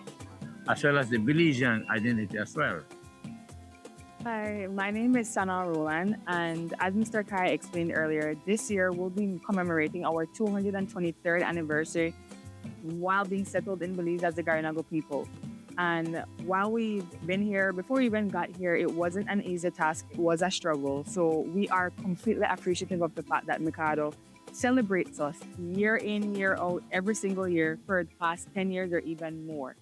as well as the Belizean identity as well. Hi, my name is Sana Roland, and as Mr. Kai explained earlier, this year we'll be commemorating our 223rd anniversary while being settled in Belize as the Garinago people. And while we've been here, before we even got here, it wasn't an easy task, it was a struggle. So we are completely appreciative of the fact that Mikado celebrates us year in, year out, every single year for the past 10 years or even more.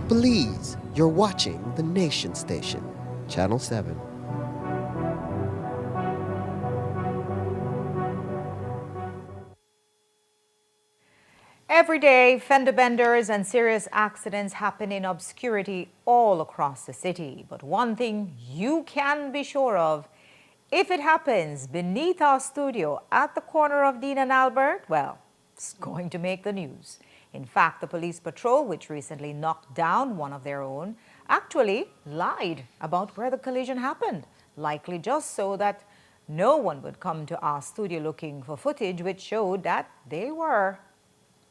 Belize, you're watching the Nation Station, Channel 7. Every day, fender benders and serious accidents happen in obscurity all across the city. But one thing you can be sure of, if it happens beneath our studio at the corner of Dean and Albert, well, it's going to make the news. In fact, the police patrol, which recently knocked down one of their own, actually lied about where the collision happened, likely just so that no one would come to our studio looking for footage which showed that they were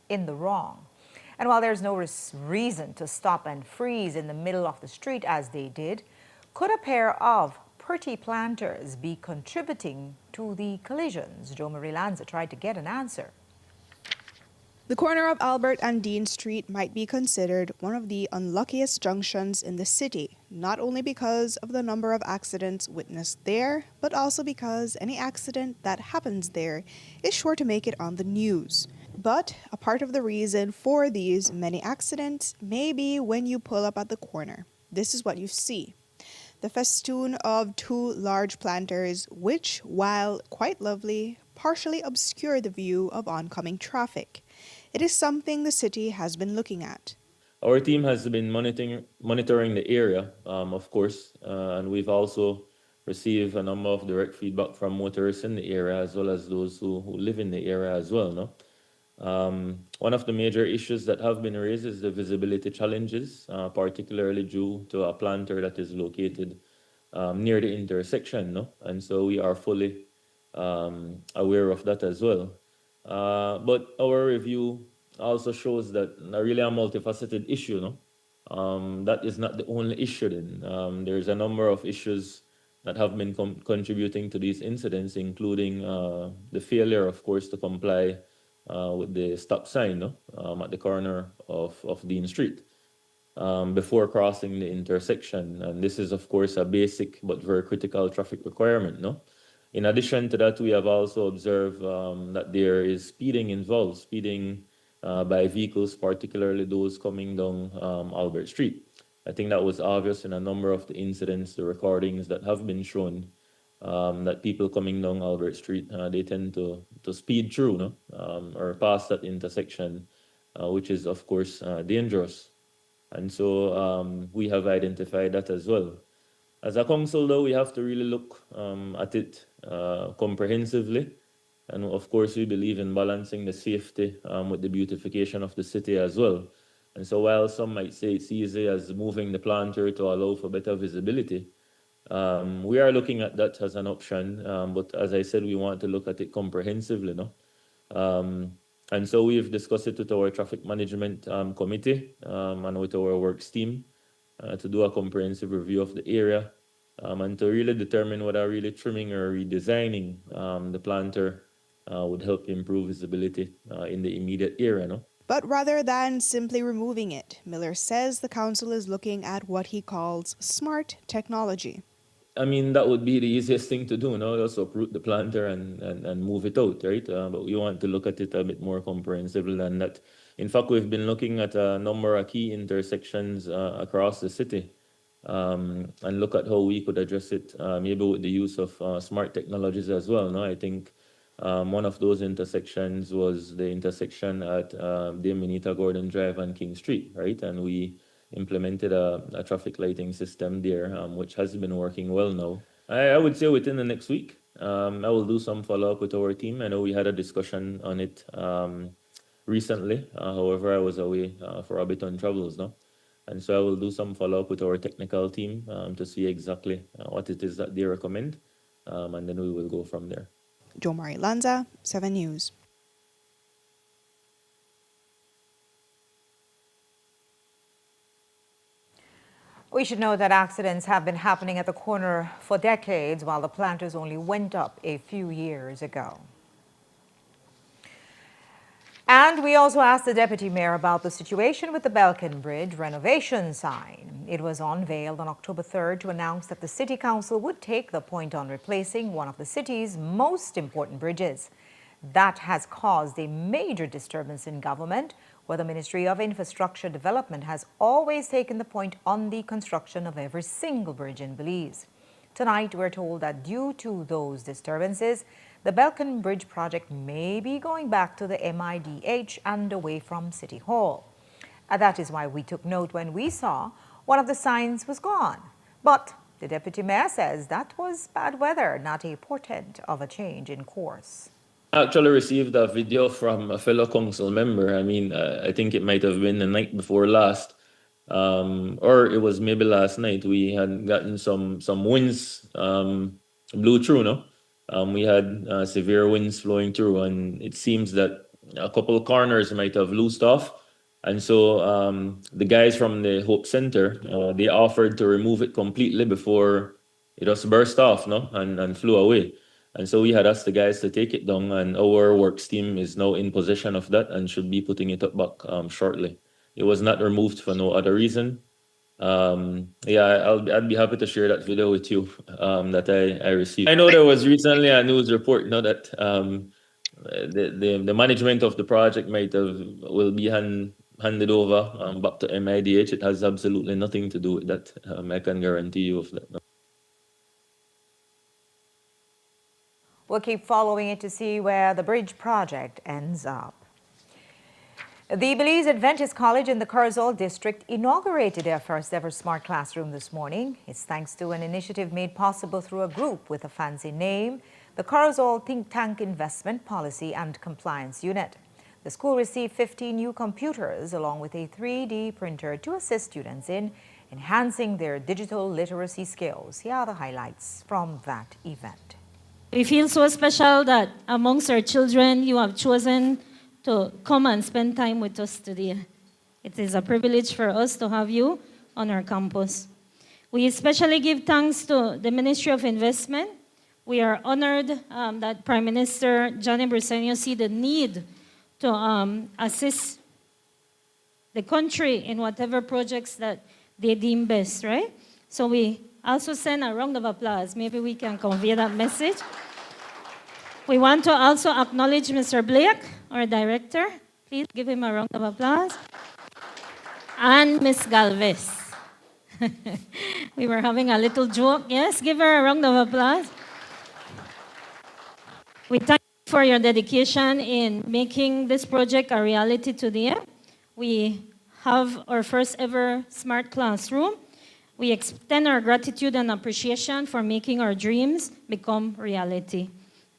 in the wrong. And while there's no reason to stop and freeze in the middle of the street as they did, could a pair of pretty planters be contributing to the collisions? Jo Marie Lanza tried to get an answer. The corner of Albert and Dean Street might be considered one of the unluckiest junctions in the city, not only because of the number of accidents witnessed there, but also because any accident that happens there is sure to make it on the news. But a part of the reason for these many accidents may be when you pull up at the corner. This is what you see. The festoon of two large planters, which, while quite lovely, partially obscure the view of oncoming traffic. It is something the city has been looking at. Our team has been monitoring the area, of course, and we've also received a number of direct feedback from motorists in the area as well as those who live in the area as well. No? One of the major issues that have been raised is the visibility challenges, particularly due to a planter that is located near the intersection. No? And so we are fully aware of that as well. But our review also shows that really a multifaceted issue. No? That is not the only issue then. There's a number of issues that have been contributing to these incidents, including the failure, of course, to comply with the stop sign, no? At the corner of Dean Street. before crossing the intersection. And this is, of course, a basic but very critical traffic requirement, no? In addition to that, we have also observed that there is speeding involved, speeding by vehicles, particularly those coming down Albert Street. I think that was obvious in a number of the incidents, the recordings that have been shown, that people coming down Albert Street, they tend to speed through, no? Or past that intersection, which is, of course, dangerous. And so we have identified that as well. As a council, though, we have to really look at it comprehensively. And of course, we believe in balancing the safety with the beautification of the city as well. And so while some might say it's easy as moving the planter to allow for better visibility, we are looking at that as an option. But as I said, we want to look at it comprehensively, no? And so we've discussed it with our traffic management committee and with our works team to do a comprehensive review of the area and to really determine whether really trimming or redesigning the planter would help improve visibility in the immediate area, no? But rather than simply removing it, Miller says the council is looking at what he calls smart technology. I mean, that would be the easiest thing to do, no? Just uproot the planter and move it out, right? But we want to look at it a bit more comprehensively than that. In fact, we've been looking at a number of key intersections across the city and look at how we could address it, maybe with the use of smart technologies as well, no? I think one of those intersections was the intersection at Dame Benita Gordon Drive and King Street, right? And we implemented a traffic lighting system there, which has been working well now. I would say within the next week, I will do some follow-up with our team. I know we had a discussion on it recently. However, I was away for a bit on travels, no? And so I will do some follow-up with our technical team to see exactly what it is that they recommend, and then we will go from there. Jo Marie Lanza, 7 News. We should know that accidents have been happening at the corner for decades, while the planters only went up a few years ago. And we also asked the Deputy Mayor about the situation with the Belkin Bridge renovation sign. It was unveiled on October 3rd to announce that the City Council would take the point on replacing one of the city's most important bridges. That has caused a major disturbance in government, where the Ministry of Infrastructure Development has always taken the point on the construction of every single bridge in Belize. Tonight, we're told that due to those disturbances, the Belkin Bridge project may be going back to the MIDH and away from City Hall. That is why we took note when we saw one of the signs was gone. But the Deputy Mayor says that was bad weather, not a portent of a change in course. I actually received a video from a fellow council member. I mean, I think it might have been the night before last, or it was maybe last night. We had gotten some winds blew through, no? We had severe winds flowing through, and it seems that a couple of corners might have loosed off. And so the guys from the Hope Center, they offered to remove it completely before it just burst off, no? And flew away. And so we had asked the guys to take it down, and our works team is now in possession of that and should be putting it up back shortly. It was not removed for no other reason. I'd be happy to share that video with you that I received. I know there was recently a news report, you know, that the management of the project will be handed over back to MIDH. It has absolutely nothing to do with that. I can guarantee you of that. We'll keep following it to see where the bridge project ends up. The Belize Adventist College in the Curzon district inaugurated their first ever smart classroom this morning. It's thanks to an initiative made possible through a group with a fancy name, the Curzon Think Tank Investment Policy and Compliance Unit. The school received 15 new computers along with a 3D printer to assist students in enhancing their digital literacy skills. Here are the highlights from that event. We feel so special that amongst our children, you have chosen to come and spend time with us today. It is a privilege for us to have you on our campus. We especially give thanks to the Ministry of Investment. We are honored that Prime Minister Johnny Briceño see the need to assist the country in whatever projects that they deem best, right? So we also send a round of applause. Maybe we can convey that message. We want to also acknowledge Mr. Blake, our director. Please give him a round of applause. And Ms. Galvez. We were having a little joke. Yes, give her a round of applause. We thank you for your dedication in making this project a reality today. We have our first ever smart classroom. We extend our gratitude and appreciation for making our dreams become reality.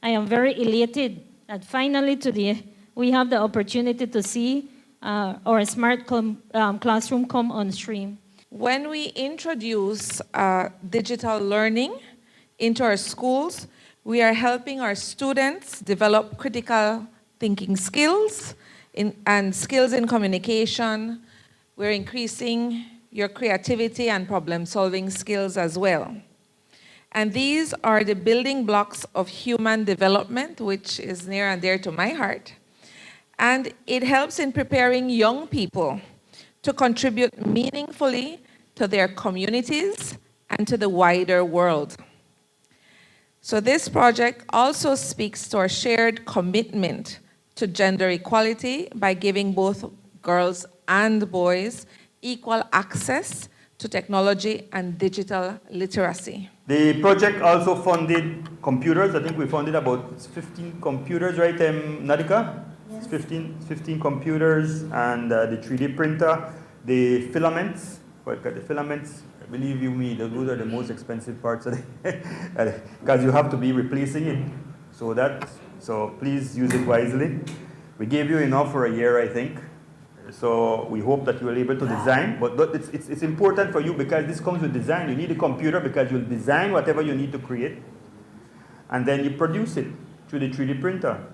I am very elated that finally today we have the opportunity to see our smart classroom come on stream. When we introduce digital learning into our schools, we are helping our students develop critical thinking skills and skills in communication. We're increasing your creativity and problem-solving skills as well. And these are the building blocks of human development, which is near and dear to my heart. And it helps in preparing young people to contribute meaningfully to their communities and to the wider world. So this project also speaks to our shared commitment to gender equality by giving both girls and boys equal access to technology and digital literacy. The project also funded computers. I think we funded about 15 computers, right, Nadika? Yes. 15 computers and the 3D printer, the filaments. The filaments, believe you me, those are the most expensive parts of it because you have to be replacing it. So please use it wisely. We gave you enough for a year, I think. So we hope that you will be able to design, but it's important for you because this comes with design. You need a computer because you'll design whatever you need to create, and then you produce it through the 3D printer.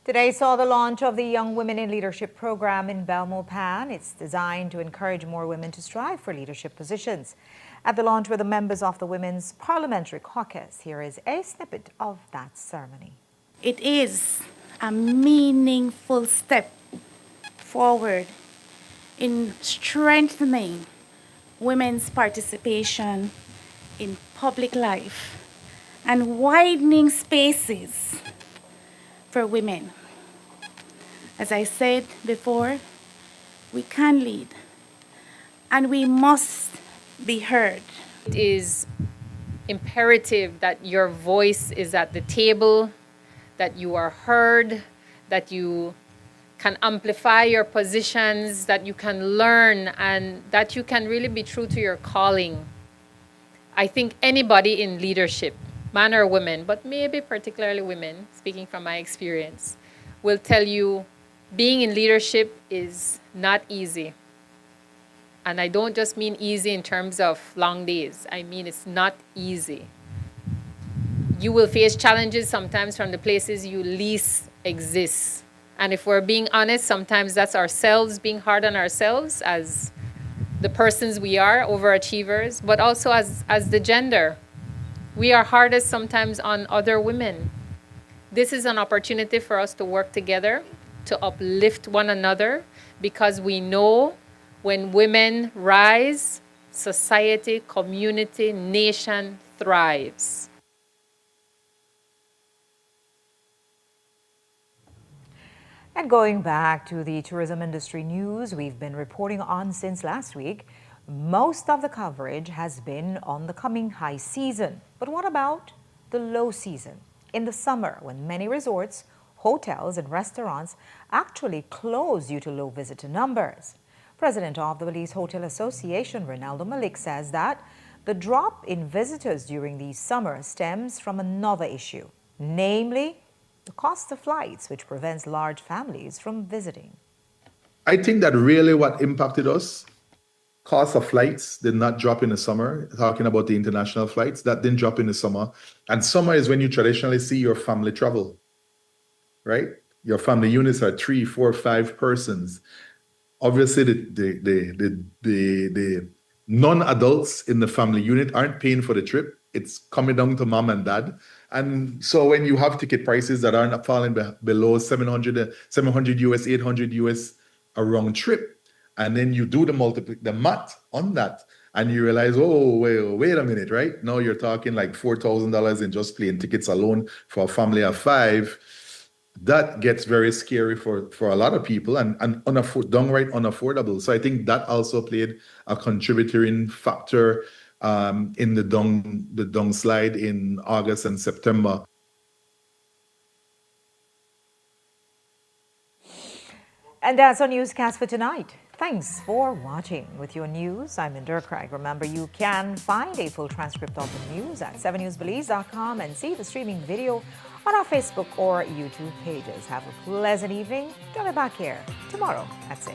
Today saw the launch of the Young Women in Leadership program in Belmopan. It's designed to encourage more women to strive for leadership positions. At the launch were the members of the Women's Parliamentary Caucus. Here is a snippet of that ceremony. It is a meaningful step forward in strengthening women's participation in public life and widening spaces for women. As I said before, we can lead and we must be heard. It is imperative that your voice is at the table, that you are heard, that you can amplify your positions, that you can learn, and that you can really be true to your calling. I think anybody in leadership, man or woman, but maybe particularly women, speaking from my experience, will tell you being in leadership is not easy. And I don't just mean easy in terms of long days. I mean it's not easy. You will face challenges sometimes from the places you least exist. And if we're being honest, sometimes that's ourselves being hard on ourselves as the persons we are, overachievers, but also as the gender. We are hardest sometimes on other women. This is an opportunity for us to work together, to uplift one another, because we know when women rise, society, community, nation thrives. And going back to the tourism industry news we've been reporting on since last week, most of the coverage has been on the coming high season. But what about the low season? In the summer, when many resorts, hotels and restaurants actually close due to low visitor numbers. President of the Belize Hotel Association, Ronaldo Malik, says that the drop in visitors during the summer stems from another issue, namely the cost of flights, which prevents large families from visiting. I think that really what impacted us, cost of flights did not drop in the summer, talking about the international flights, that didn't drop in the summer. And summer is when you traditionally see your family travel, right? Your family units are 3, 4, 5 persons. Obviously, the non-adults in the family unit aren't paying for the trip. it's coming down to mom and dad. And so when you have ticket prices that aren't falling below 700 US, 800 US a round trip, and then you do the math on that, and you realize, oh, wait a minute, right? Now you're talking like $4,000 in just plane tickets alone for a family of 5. That gets very scary for a lot of people and downright unaffordable. So I think that also played a contributing factor in the downslide in August and September. And that's our newscast for tonight. Thanks for watching. With your news, I'm Inder Craig. Remember, you can find a full transcript of the news at 7newsbelize.com and see the streaming video on our Facebook or YouTube pages. Have a pleasant evening. Join me back here tomorrow at 6.